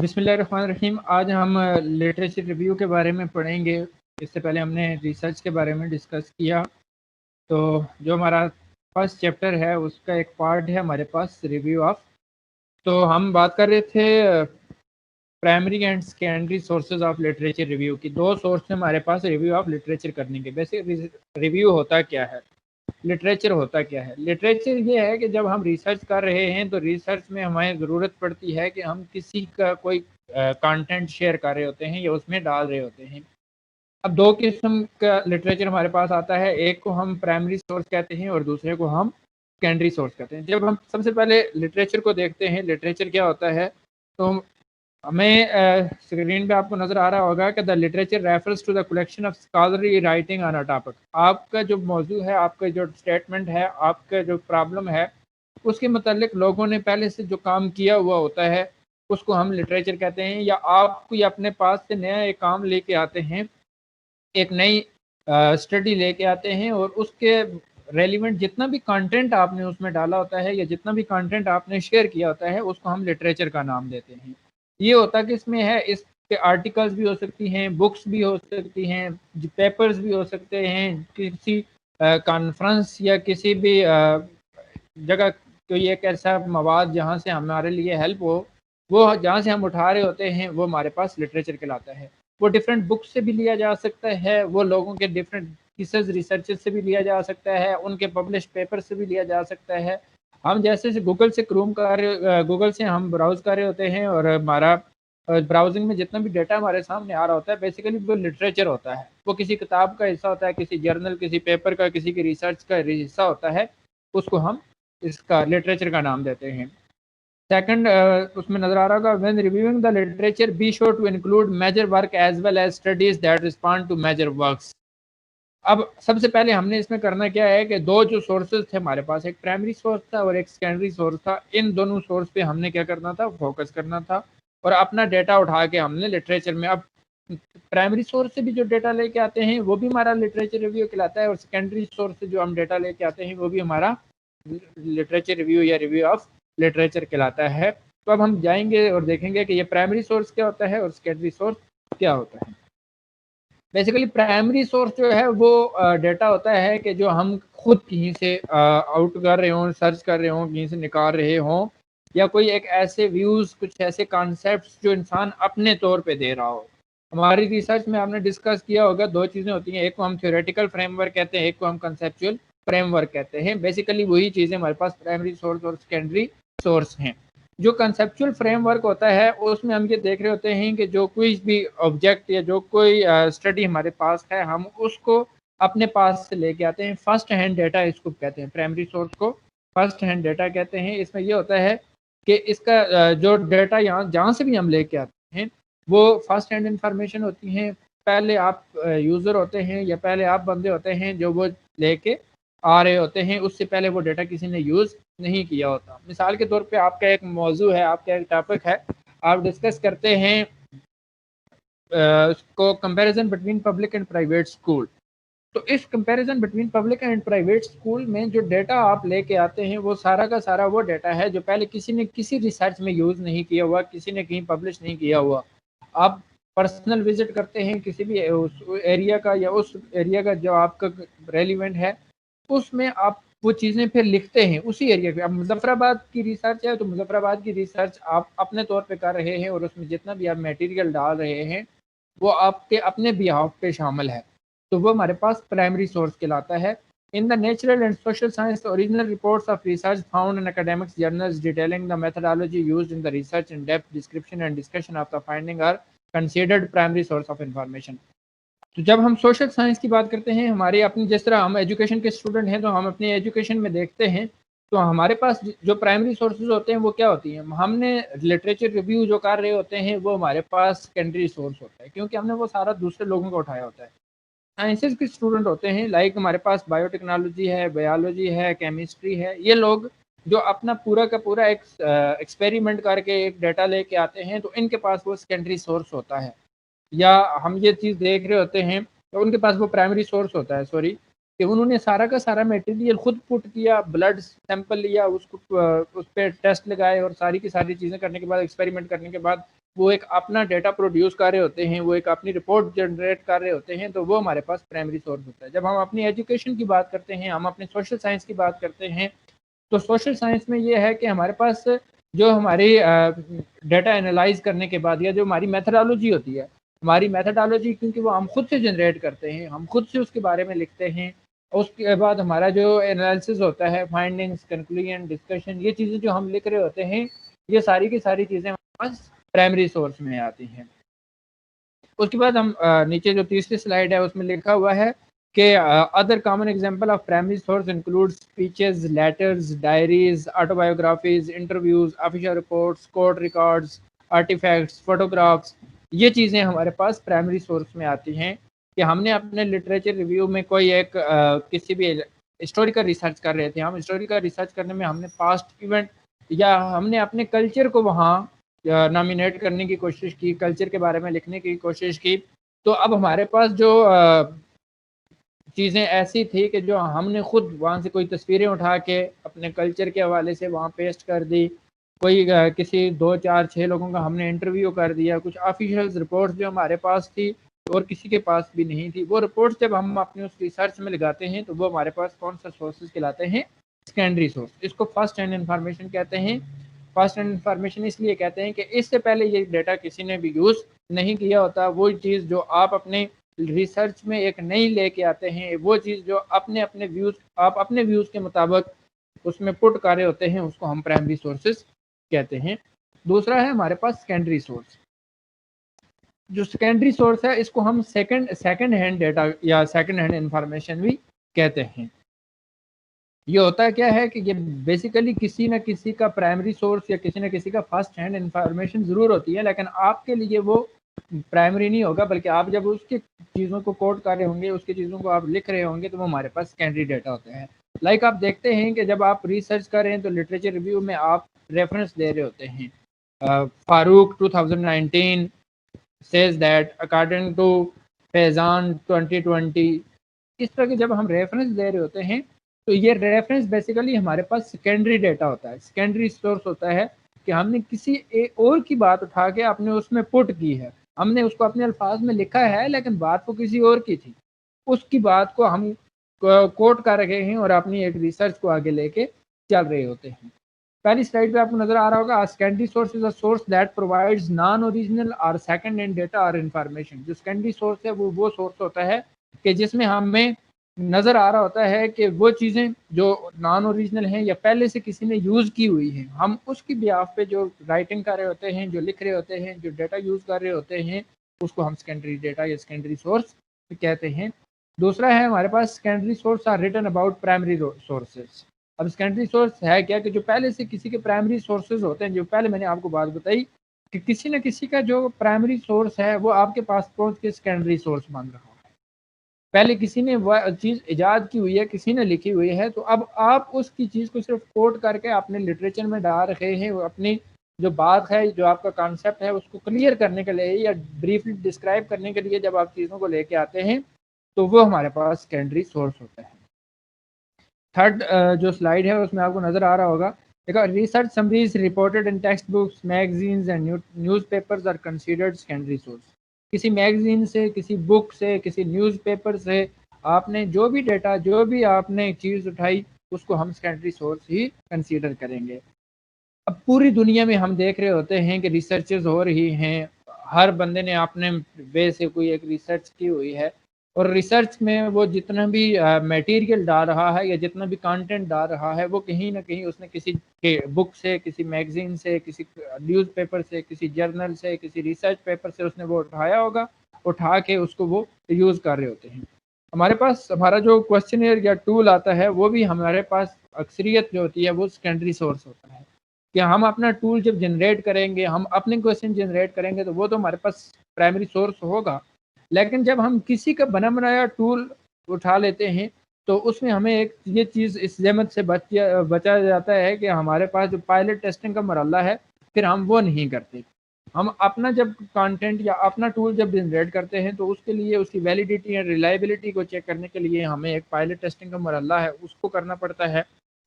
بسم اللہ الرحمن الرحیم. آج ہم لٹریچر ریویو کے بارے میں پڑھیں گے. اس سے پہلے ہم نے ریسرچ کے بارے میں ڈسکس کیا. تو جو ہمارا فرسٹ چیپٹر ہے اس کا ایک پارٹ ہے ہمارے پاس ریویو آف. تو ہم بات کر رہے تھے primary and secondary sources of literature review کی. دو سورس ہیں ہمارے پاس ریویو آف لٹریچر کرنے کے. بیسک ریویو ہوتا کیا ہے, لٹریچر ہوتا کیا ہے. لٹریچر یہ ہے کہ جب ہم ریسرچ کر رہے ہیں تو ریسرچ میں ہمیں ضرورت پڑتی ہے کہ ہم کسی کا کوئی کانٹینٹ شیئر کر رہے ہوتے ہیں یا اس میں ڈال رہے ہوتے ہیں. اب دو قسم کا لٹریچر ہمارے پاس آتا ہے. ایک کو ہم پرائمری سورس کہتے ہیں اور دوسرے کو ہم سیکنڈری سورس کہتے ہیں. جب ہم سب سے پہلے لٹریچر کو دیکھتے ہیں, لٹریچر کیا ہوتا ہے, تو ہمیں اسکرین پہ آپ کو نظر آ رہا ہوگا کہ the literature refers to the collection of scholarly writing on a topic. آپ کا جو موضوع ہے, آپ کا جو اسٹیٹمنٹ ہے, آپ کا جو پرابلم ہے, اس کے متعلق لوگوں نے پہلے سے جو کام کیا ہوا ہوتا ہے اس کو ہم لٹریچر کہتے ہیں. یا آپ کوئی اپنے پاس سے نیا ایک کام لے کے آتے ہیں, ایک نئی اسٹڈی لے کے آتے ہیں, اور اس کے ریلیونٹ جتنا بھی کانٹینٹ آپ نے اس میں ڈالا ہوتا ہے یا جتنا بھی کانٹینٹ آپ نے شیئر کیا ہوتا ہے اس کو ہم لٹریچر کا نام دیتے ہیں. یہ ہوتا کہ اس میں ہے, اس کے آرٹیکلس بھی ہو سکتی ہیں, بکس بھی ہو سکتی ہیں, پیپرز بھی ہو سکتے ہیں, کسی کانفرنس یا کسی بھی جگہ کوئی ایک ایسا مواد جہاں سے ہمارے لیے ہیلپ ہو, وہ جہاں سے ہم اٹھا رہے ہوتے ہیں وہ ہمارے پاس لٹریچر کہلاتا ہے. وہ ڈفرینٹ بکس سے بھی لیا جا سکتا ہے, وہ لوگوں کے ڈفرینٹ کیسز ریسرچز سے بھی لیا جا سکتا ہے, ان کے پبلش پیپر سے بھی لیا جا سکتا ہے. ہم جیسے گوگل سے کروم کر رہے, گوگل سے ہم براؤز کر رہے ہوتے ہیں اور ہمارا براؤزنگ میں جتنا بھی ڈیٹا ہمارے سامنے آ رہا ہوتا ہے بیسیکلی وہ لٹریچر ہوتا ہے. وہ کسی کتاب کا حصہ ہوتا ہے, کسی جرنل, کسی پیپر کا, کسی کی ریسرچ کا حصہ ہوتا ہے. اس کو ہم اس کا لٹریچر کا نام دیتے ہیں. سیکنڈ اس میں نظر آ رہا ہوگا, when reviewing the literature be sure to include major work as well as studies that respond to major works. اب سب سے پہلے ہم نے اس میں کرنا کیا ہے کہ دو جو سورسز تھے ہمارے پاس, ایک پرائمری سورس تھا اور ایک سیکنڈری سورس تھا. ان دونوں سورس پہ ہم نے کیا کرنا تھا, فوکس کرنا تھا اور اپنا ڈیٹا اٹھا کے ہم نے لٹریچر میں. اب پرائمری سورس سے بھی جو ڈیٹا لے کے آتے ہیں وہ بھی ہمارا لٹریچر ریویو کہلاتا ہے, اور سیکنڈری سورس سے جو ہم ڈیٹا لے کے آتے ہیں وہ بھی ہمارا لٹریچر ریویو یا ریویو آف لٹریچر کہلاتا ہے. تو اب ہم جائیں گے اور دیکھیں گے کہ یہ پرائمری سورس کیا ہوتا ہے اور سیکنڈری سورس کیا ہوتا ہے. بیسیکلی پرائمری سورس جو ہے وہ ڈیٹا ہوتا ہے کہ جو ہم خود کہیں سے آؤٹ کر رہے ہوں, سرچ کر رہے ہوں, کہیں سے نکال رہے ہوں, یا کوئی ایک ایسے ویوز, کچھ ایسے کانسیپٹس جو انسان اپنے طور پہ دے رہا ہو. ہماری ریسرچ میں آپ نے ڈسکس کیا ہوگا, دو چیزیں ہوتی ہیں, ایک کو ہم تھیوریٹیکل فریم ورک کہتے ہیں, ایک کو ہم کنسیپچوئل فریم ورک کہتے ہیں. بیسیکلی وہی چیزیں ہمارے پاس پرائمری سورس اور سیکنڈری سورس ہیں. جو کنسیپچوئل فریم ورک ہوتا ہے اس میں ہم یہ دیکھ رہے ہوتے ہیں کہ جو کوئی بھی آبجیکٹ یا جو کوئی اسٹڈی ہمارے پاس ہے ہم اس کو اپنے پاس سے لے کے آتے ہیں. فرسٹ ہینڈ ڈیٹا اس کو کہتے ہیں, پرائمری سورس کو فرسٹ ہینڈ ڈیٹا کہتے ہیں. اس میں یہ ہوتا ہے کہ اس کا جو ڈیٹا جہاں سے بھی ہم لے کے آتے ہیں وہ فرسٹ ہینڈ انفارمیشن ہوتی ہیں. پہلے آپ یوزر ہوتے ہیں یا پہلے آپ بندے ہوتے ہیں جو وہ لے کے آ رہے ہوتے ہیں, اس سے پہلے وہ ڈیٹا کسی نے یوز نہیں کیا ہوتا. مثال کے طور پہ آپ کا ایک موضوع ہے, آپ کا ایک ٹاپک ہے, آپ ڈسکس کرتے ہیں اس کو comparison between public and private school. تو اس comparison between public and private school میں جو ڈیٹا آپ لے کے آتے ہیں وہ سارا کا سارا وہ ڈیٹا ہے جو پہلے کسی نے کسی ریسرچ میں یوز نہیں کیا ہوا, کسی نے کہیں پبلش نہیں کیا ہوا. آپ پرسنل وزٹ کرتے ہیں کسی بھی اس ایریا کا, یا اس ایریا کا جو آپ کا ریلیونٹ ہے اس میں آپ وہ چیزیں پھر لکھتے ہیں اسی ایریا پہ. اب مظفر آباد کی ریسرچ ہے تو مظفر آباد کی ریسرچ آپ اپنے طور پہ کر رہے ہیں, اور اس میں جتنا بھی آپ میٹیریل ڈال رہے ہیں وہ آپ کے اپنے بیہاف پہ شامل ہے. تو وہ ہمارے پاس پرائمری سورس کہلاتا ہے. In the natural and social science, the original reports of research found in academic journals detailing the methodology used in the research, in-depth description and discussion of the finding are considered primary source of information. تو جب ہم social science کی بات کرتے ہیں, ہماری اپنی جس طرح ہم ایجوکیشن کے اسٹوڈنٹ ہیں تو ہم اپنی ایجوکیشن میں دیکھتے ہیں تو ہمارے پاس جو پرائمری سورسز ہوتے ہیں وہ کیا ہوتی ہیں. ہم نے لٹریچر ریویو جو کر رہے ہوتے ہیں وہ ہمارے پاس سیکنڈری سورس ہوتا ہے, کیونکہ ہم نے وہ سارا دوسرے لوگوں کو اٹھایا ہوتا ہے. سائنسز کے اسٹوڈنٹ ہوتے ہیں, لائک ہمارے پاس بایو ٹیکنالوجی ہے, بایولوجی ہے, کیمسٹری ہے, یہ لوگ جو اپنا پورا کا پورا ایک ایکسپیریمنٹ کر کے ایک ڈیٹا لے کے آتے ہیں تو ان کے پاس وہ سیکنڈری سورس ہوتا ہے. یا ہم یہ چیز دیکھ رہے ہوتے ہیں تو ان کے پاس وہ پرائمری سورس ہوتا ہے, سوری, کہ انہوں نے سارا کا سارا میٹیریل خود پٹ کیا, بلڈ سیمپل لیا, اس کو اس پہ ٹیسٹ لگائے اور ساری کی ساری چیزیں کرنے کے بعد, ایکسپیریمنٹ کرنے کے بعد وہ ایک اپنا ڈیٹا پروڈیوس کر رہے ہوتے ہیں، وہ ایک اپنی رپورٹ جنریٹ کر رہے ہوتے ہیں، تو وہ ہمارے پاس پرائمری سورس ہوتا ہے۔ جب ہم اپنی ایجوکیشن کی بات کرتے ہیں، ہم اپنے سوشل سائنس کی بات کرتے ہیں، تو سوشل سائنس میں یہ ہے کہ ہمارے پاس جو ہماری ڈیٹا انالائز کرنے کے بعد یا جو ہماری میتھڈالوجی ہوتی ہے، ہماری میتھڈالوجی کیونکہ وہ ہم خود سے جنریٹ کرتے ہیں، ہم خود سے اس کے بارے میں لکھتے ہیں، اس کے بعد ہمارا جو انالیسس ہوتا ہے، فائنڈنگز، کنکلوژن، ڈسکشن، یہ چیزیں جو ہم لکھ رہے ہوتے ہیں، یہ ساری کی ساری چیزیں ہمارے پاس پرائمری سورس میں آتی ہیں۔ اس کے بعد ہم نیچے جو تیسری سلائیڈ ہے اس میں لکھا ہوا ہے کہ other common example of primary source include speeches, letters, diaries, autobiographies, interviews, official reports, court records, artefacts, photographs, یہ چیزیں ہمارے پاس پرائمری سورس میں آتی ہیں کہ ہم نے اپنے لٹریچر ریویو میں کوئی ایک کسی بھی ہسٹوریکل ریسرچ کر رہے تھے، ہم ہسٹوریکل ریسرچ کرنے میں ہم نے پاسٹ ایونٹ یا ہم نے اپنے کلچر کو وہاں نامینیٹ کرنے کی کوشش کی، کلچر کے بارے میں لکھنے کی کوشش کی، تو اب ہمارے پاس جو چیزیں ایسی تھی کہ جو ہم نے خود وہاں سے کوئی تصویریں اٹھا کے اپنے کلچر کے حوالے سے وہاں پیسٹ کر دی، کوئی کسی 2 4 6 لوگوں کا ہم نے انٹرویو کر دیا، کچھ آفیشیل رپورٹس جو ہمارے پاس تھی اور کسی کے پاس بھی نہیں تھی، وہ رپورٹس جب ہم اپنے اس ریسرچ میں لگاتے ہیں تو وہ ہمارے پاس کون سا سورسز کہلاتے ہیں؟ Secondary source. اس کو فرسٹ ہینڈ انفارمیشن کہتے ہیں۔ فرسٹ ہینڈ انفارمیشن اس لیے کہتے ہیں کہ اس سے پہلے یہ ڈیٹا کسی نے بھی یوز نہیں کیا ہوتا، وہ چیز جو آپ اپنے ریسرچ میں ایک نئی لے کے آتے ہیں، وہ چیز جو آپ اپنے ویوز کے مطابق اس میں پٹ کر رہے ہوتے ہیں، اس کو ہم پرائمری سورسز کہتے ہیں۔ دوسرا ہے ہمارے پاس سیکنڈری سورس۔ جو سیکنڈری سورس ہے اس کو ہم سیکنڈ ہینڈ ڈیٹا یا سیکنڈ ہینڈ انفارمیشن بھی کہتے ہیں۔ یہ ہوتا کیا ہے کہ یہ بیسیکلی کسی نہ کسی کا پرائمری سورس یا کسی نہ کسی کا فرسٹ ہینڈ انفارمیشن ضرور ہوتی ہے، لیکن آپ کے لیے وہ پرائمری نہیں ہوگا، بلکہ آپ جب اس کی چیزوں کو کوٹ کر رہے ہوں گے، اس کی چیزوں کو آپ لکھ رہے ہوں گے، تو وہ ہمارے پاس سیکنڈری ڈیٹا ہوتے ہیں۔ لائک آپ دیکھتے ہیں کہ جب آپ ریسرچ کر رہے ہیں تو لٹریچر ریویو میں آپ ریفرنس دے رہے ہوتے ہیں۔ فاروق 2019 says that according to فیضان 2020، اس طرح کے جب ہم ریفرنس دے رہے ہوتے ہیں تو یہ ریفرنس بیسیکلی ہمارے پاس سیکنڈری ڈیٹا ہوتا ہے، سیکنڈری سورس ہوتا ہے کہ ہم نے کسی اور کی بات اٹھا کے آپ نے اس میں پٹ کی ہے، ہم نے اس کو اپنے الفاظ میں لکھا ہے لیکن بات تو کسی اور کی تھی، اس کی بات کو ہم کوٹ کر رہے ہیں اور اپنی ایک ریسرچ کو آگے لے کے چل رہے ہوتے ہیں۔ پہلی سلائڈ پہ آپ کو نظر آ رہا ہوگا secondary source is a source that provides naan original اور سیکنڈ ہینڈ ڈیٹا اور انفارمیشن۔ جو سیکنڈری سورس ہے وہ سورس ہوتا ہے کہ جس میں ہمیں نظر آ رہا ہوتا ہے کہ وہ چیزیں جو نان اوریجنل ہیں یا پہلے سے کسی نے یوز کی ہوئی ہیں، ہم اس کی بیاف پہ جو رائٹنگ کر رہے ہوتے ہیں، جو لکھ رہے ہوتے ہیں، جو ڈیٹا یوز کر رہے ہوتے ہیں، اس کو ہم سیکنڈری ڈیٹا یا سیکنڈری سورس کہتے ہیں۔ دوسرا ہے ہمارے پاس secondary source are written about primary sources. اب سیکنڈری سورس ہے کیا کہ جو پہلے سے کسی کے پرائمری سورسز ہوتے ہیں، جو پہلے میں نے آپ کو بات بتائی کہ کسی نہ کسی کا جو پرائمری سورس ہے وہ آپ کے پاس پہنچ کے سیکنڈری سورس بن رہا ہے۔ پہلے کسی نے وہ چیز ایجاد کی ہوئی ہے، کسی نے لکھی ہوئی ہے، تو اب آپ اس کی چیز کو صرف کوٹ کر کے اپنے لٹریچر میں ڈال رہے ہیں، اپنی جو بات ہے، جو آپ کا کانسیپٹ ہے، اس کو کلیئر کرنے کے لیے یا بریفلی ڈسکرائب کرنے کے لیے جب آپ چیزوں کو لے کے آتے ہیں تو وہ ہمارے پاس سیکنڈری سورس ہوتا ہے۔ تھرڈ جو سلائیڈ ہے اس میں آپ کو نظر آ رہا ہوگا، دیکھو research summaries reported in textbooks, magazines and newspapers are considered secondary source. کسی میگزین سے، کسی بک سے، کسی نیوز پیپر سے آپ نے جو بھی ڈیٹا، جو بھی آپ نے چیز اٹھائی، اس کو ہم سیکنڈری سورس ہی کنسیڈر کریں گے۔ اب پوری دنیا میں ہم دیکھ رہے ہوتے ہیں کہ ریسرچز ہو رہی ہیں، ہر بندے نے اپنے وے سے کوئی ایک ریسرچ کی ہوئی ہے، اور ریسرچ میں وہ جتنا بھی میٹیریل ڈال رہا ہے یا جتنا بھی کانٹینٹ ڈال رہا ہے، وہ کہیں نہ کہیں اس نے کسی بک سے، کسی میگزین سے، کسی نیوز پیپر سے، کسی جرنل سے، کسی ریسرچ پیپر سے اس نے وہ اٹھایا ہوگا، اٹھا کے اس کو وہ یوز کر رہے ہوتے ہیں۔ ہمارے پاس ہمارا جو کوشچنئر یا ٹول آتا ہے وہ بھی ہمارے پاس اکثریت جو ہوتی ہے وہ سیکنڈری سورس ہوتا ہے کہ ہم اپنا ٹول جب جنریٹ کریں گے، ہم اپنے کوشچن جنریٹ کریں گے تو وہ تو ہمارے پاس پرائمری سورس ہوگا، لیکن جب ہم کسی کا بنا بنایا ٹول اٹھا لیتے ہیں تو اس میں ہمیں ایک یہ چیز اس زحمت سے بچا جاتا ہے کہ ہمارے پاس جو پائلٹ ٹیسٹنگ کا مرحلہ ہے پھر ہم وہ نہیں کرتے۔ ہم اپنا جب کانٹینٹ یا اپنا ٹول جب جنریٹ کرتے ہیں تو اس کے لیے اس کی ویلیڈیٹی یا ریلائبلٹی کو چیک کرنے کے لیے ہمیں ایک پائلٹ ٹیسٹنگ کا مرحلہ ہے، اس کو کرنا پڑتا ہے،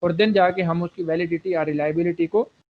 اور دن جا کے ہم اس کی ویلیڈیٹی یا ریلائبلٹی کو